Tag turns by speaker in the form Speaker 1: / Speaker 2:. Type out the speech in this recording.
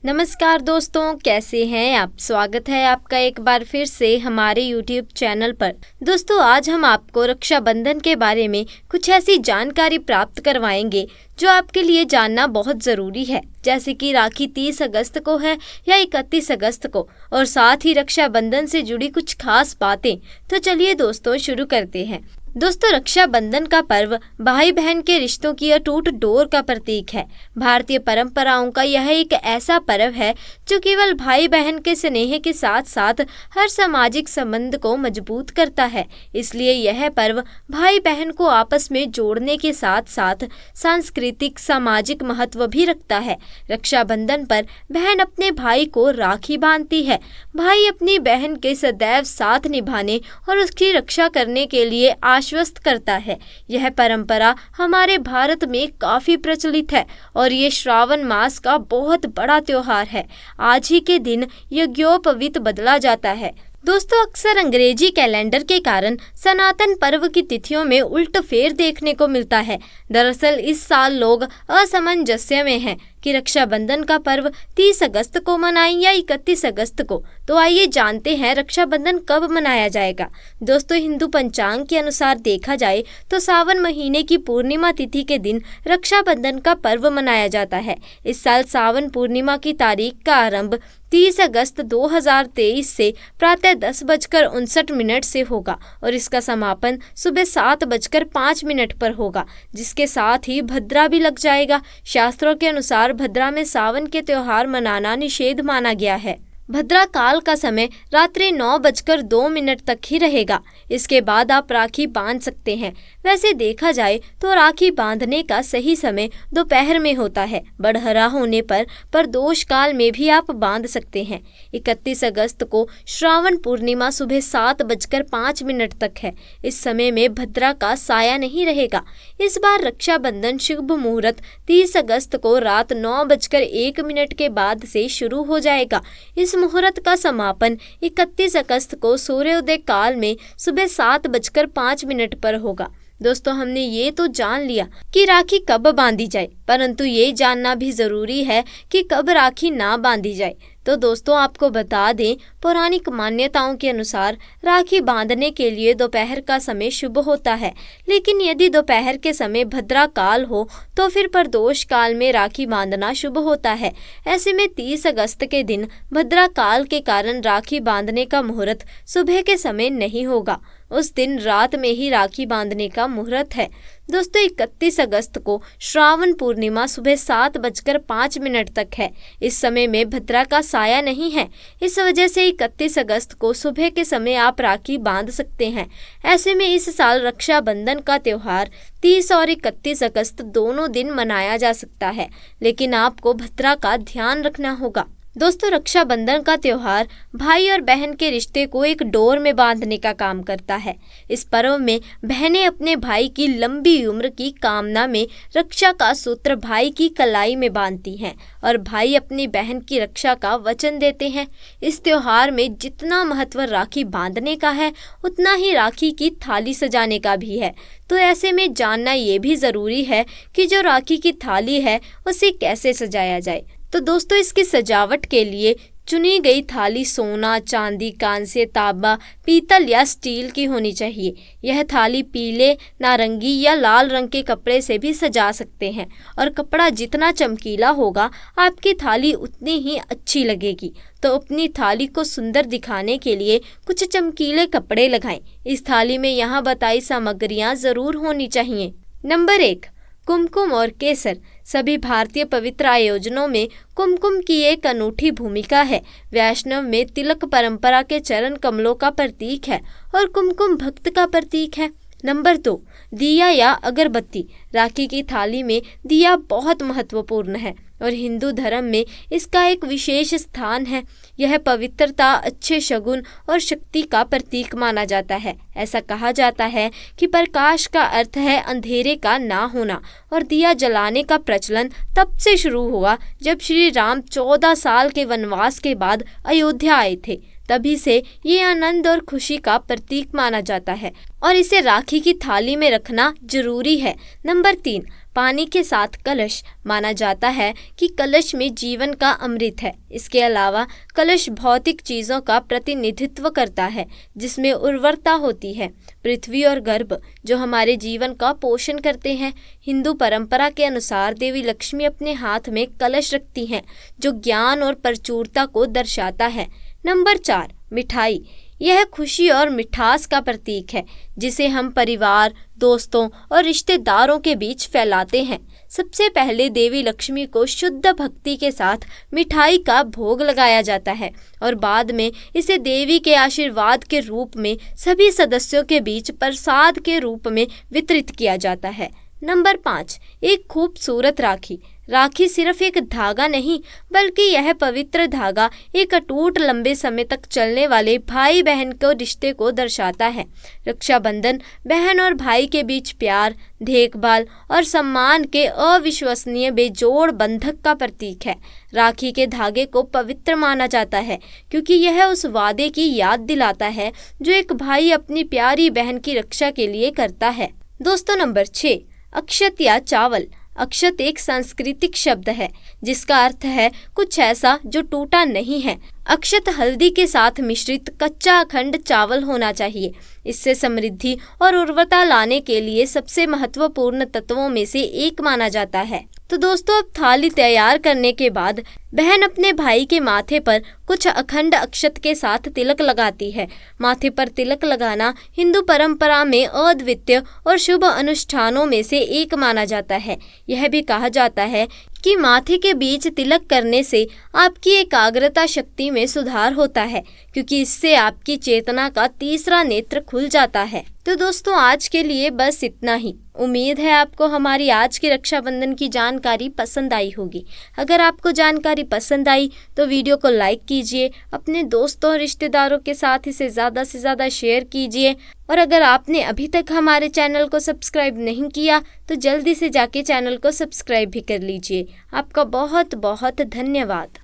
Speaker 1: नमस्कार दोस्तों, कैसे हैं आप। स्वागत है आपका एक बार फिर से हमारे YouTube चैनल पर। दोस्तों, आज हम आपको रक्षाबंधन के बारे में कुछ ऐसी जानकारी प्राप्त करवाएंगे जो आपके लिए जानना बहुत ज़रूरी है। जैसे कि राखी 30 अगस्त को है या 31 अगस्त को, और साथ ही रक्षाबंधन से जुड़ी कुछ खास बातें। तो चलिए दोस्तों शुरू करते हैं। दोस्तों, रक्षाबंधन का पर्व भाई बहन के रिश्तों की अटूट डोर का प्रतीक है। भारतीय परंपराओं का यह एक ऐसा पर्व है जो केवल भाई बहन के स्नेह के साथ साथ हर सामाजिक संबंध को मजबूत करता है। इसलिए यह पर्व भाई बहन को आपस में जोड़ने के साथ साथ सांस्कृतिक सामाजिक महत्व भी रखता है। रक्षाबंधन पर बहन अपने भाई को राखी बांधती है। भाई अपनी बहन के सदैव साथ निभाने और उसकी रक्षा करने के लिए आश्वस्त करता है। यह परंपरा हमारे भारत में काफी प्रचलित है और ये श्रावण मास का बहुत बड़ा त्योहार है। आज ही के दिन यज्ञोपवीत बदला जाता है। दोस्तों, अक्सर अंग्रेजी कैलेंडर के कारण सनातन पर्व की तिथियों में उल्ट फेर देखने को मिलता है। दरअसल इस साल लोग असमंजस्य में हैं कि रक्षाबंधन का पर्व 30 अगस्त को मनाएं या 31 अगस्त को। तो आइए जानते हैं रक्षाबंधन कब मनाया जाएगा। दोस्तों, हिंदू पंचांग के अनुसार देखा जाए तो सावन महीने की पूर्णिमा तिथि के दिन रक्षाबंधन का पर्व मनाया जाता है। इस साल सावन पूर्णिमा की तारीख का आरंभ 30 अगस्त 2023 से प्रातः 10:59 से होगा और इसका समापन सुबह 7:05 पर होगा, जिसके साथ ही भद्रा भी लग जाएगा। शास्त्रों के अनुसार भद्रा में सावन के त्योहार मनाना निषेध माना गया है। भद्रा काल का समय रात्रि 9:02 तक ही रहेगा। इसके बाद आप राखी बांध सकते हैं। वैसे देखा जाए तो राखी बांधने का सही समय दोपहर में होता है। बड़हरा होने पर दोष काल में भी आप बांध सकते हैं। 31 अगस्त को श्रावण पूर्णिमा सुबह 7:05 तक है। इस समय में भद्रा का साया नहीं रहेगा। इस बार रक्षाबंधन शुभ मुहूर्त 30 अगस्त को रात 9:01 के बाद से शुरू हो जाएगा। इस मुहूर्त का समापन 31 अगस्त को सूर्योदय काल में सुबह 7:05 पर होगा। दोस्तों, हमने ये तो जान लिया कि राखी कब बांधी जाए, परंतु ये जानना भी जरूरी है कि कब राखी ना बांधी जाए। तो दोस्तों, आपको बता दें, पौराणिक मान्यताओं के अनुसार राखी बांधने के लिए दोपहर का समय शुभ होता है। लेकिन यदि दोपहर के समय भद्रा काल हो तो फिर प्रदोष काल में राखी बांधना शुभ होता है। ऐसे में 30 अगस्त के दिन भद्रा काल के कारण राखी बांधने का मुहूर्त सुबह के समय नहीं होगा। उस दिन रात में ही राखी बांधने का मुहूर्त है। दोस्तों, 31 अगस्त को श्रावण पूर्णिमा सुबह 7:05 तक है। इस समय में भद्रा का साया नहीं है। इस वजह से 31 अगस्त को सुबह के समय आप राखी बांध सकते हैं। ऐसे में इस साल रक्षाबंधन का त्योहार 30 और 31 अगस्त दोनों दिन मनाया जा सकता है, लेकिन आपको भद्रा का ध्यान रखना होगा। दोस्तों, रक्षाबंधन का त्योहार भाई और बहन के रिश्ते को एक डोर में बांधने का काम करता है। इस पर्व में बहनें अपने भाई की लंबी उम्र की कामना में रक्षा का सूत्र भाई की कलाई में बांधती हैं और भाई अपनी बहन की रक्षा का वचन देते हैं। इस त्योहार में जितना महत्व राखी बांधने का है, उतना ही राखी की थाली सजाने का भी है। तो ऐसे में जानना ये भी ज़रूरी है कि जो राखी की थाली है उसे कैसे सजाया जाए। तो दोस्तों, इसकी सजावट के लिए चुनी गई थाली सोना, चांदी, कांस्य, तांबा, पीतल या स्टील की होनी चाहिए। यह थाली पीले, नारंगी या लाल रंग के कपड़े से भी सजा सकते हैं और कपड़ा जितना चमकीला होगा आपकी थाली उतनी ही अच्छी लगेगी। तो अपनी थाली को सुंदर दिखाने के लिए कुछ चमकीले कपड़े लगाएं। इस थाली में यहाँ बताई सामग्रियाँ ज़रूर होनी चाहिए। नंबर 1, कुमकुम और केसर। सभी भारतीय पवित्र आयोजनों में कुमकुम की एक अनूठी भूमिका है। वैष्णव में तिलक परंपरा के चरण कमलों का प्रतीक है और कुमकुम भक्त का प्रतीक है। नंबर 2, दिया या अगरबत्ती। राखी की थाली में दिया बहुत महत्वपूर्ण है और हिंदू धर्म में इसका एक विशेष स्थान है। यह पवित्रता, अच्छे शगुन और शक्ति का प्रतीक माना जाता है। ऐसा कहा जाता है कि प्रकाश का अर्थ है अंधेरे का ना होना और दिया जलाने का प्रचलन तब से शुरू हुआ जब श्री राम 14 साल के वनवास के बाद अयोध्या आए थे। तभी से ये आनंद और खुशी का प्रतीक माना जाता है और इसे राखी की थाली में रखना जरूरी है। नंबर 3, पानी के साथ कलश। माना जाता है कि कलश में जीवन का अमृत है। इसके अलावा कलश भौतिक चीज़ों का प्रतिनिधित्व करता है जिसमें उर्वरता होती है। पृथ्वी और गर्भ जो हमारे जीवन का पोषण करते हैं। हिंदू परंपरा के अनुसार देवी लक्ष्मी अपने हाथ में कलश रखती हैं जो ज्ञान और प्रचुरता को दर्शाता है। नंबर 4, मिठाई। यह खुशी और मिठास का प्रतीक है जिसे हम परिवार, दोस्तों और रिश्तेदारों के बीच फैलाते हैं। सबसे पहले देवी लक्ष्मी को शुद्ध भक्ति के साथ मिठाई का भोग लगाया जाता है और बाद में इसे देवी के आशीर्वाद के रूप में सभी सदस्यों के बीच प्रसाद के रूप में वितरित किया जाता है। नंबर 5, एक खूबसूरत राखी। राखी सिर्फ एक धागा नहीं बल्कि यह पवित्र धागा एक अटूट लंबे समय तक चलने वाले भाई बहन के रिश्ते को दर्शाता है। रक्षाबंधन बहन और भाई के बीच प्यार, देखभाल और सम्मान के अविश्वसनीय बेजोड़ बंधक का प्रतीक है। राखी के धागे को पवित्र माना जाता है क्योंकि यह उस वादे की याद दिलाता है जो एक भाई अपनी प्यारी बहन की रक्षा के लिए करता है। दोस्तों, नंबर 6, अक्षत या चावल। अक्षत एक सांस्कृतिक शब्द है जिसका अर्थ है कुछ ऐसा जो टूटा नहीं है। अक्षत हल्दी के साथ मिश्रित कच्चा अखंड चावल होना चाहिए। इससे समृद्धि और उर्वरता लाने के लिए सबसे महत्वपूर्ण तत्वों में से एक माना जाता है। तो दोस्तों, अब थाली तैयार करने के बाद बहन अपने भाई के माथे पर कुछ अखंड अक्षत के साथ तिलक लगाती है। माथे पर तिलक लगाना हिंदू परंपरा में अद्वितीय और शुभ अनुष्ठानों में से एक माना जाता है। यह भी कहा जाता है कि माथे के बीच तिलक करने से आपकी एकाग्रता शक्ति में सुधार होता है क्योंकि इससे आपकी चेतना का तीसरा नेत्र खुल जाता है। तो दोस्तों, आज के लिए बस इतना ही। उम्मीद है आपको हमारी आज की रक्षाबंधन की जानकारी पसंद आई होगी। अगर आपको जानकारी पसंद आई तो वीडियो को लाइक कीजिए, अपने दोस्तों और रिश्तेदारों के साथ इसे ज़्यादा से ज़्यादा शेयर कीजिए और अगर आपने अभी तक हमारे चैनल को सब्सक्राइब नहीं किया तो जल्दी से जाके चैनल को सब्सक्राइब भी कर लीजिए। आपका बहुत बहुत धन्यवाद।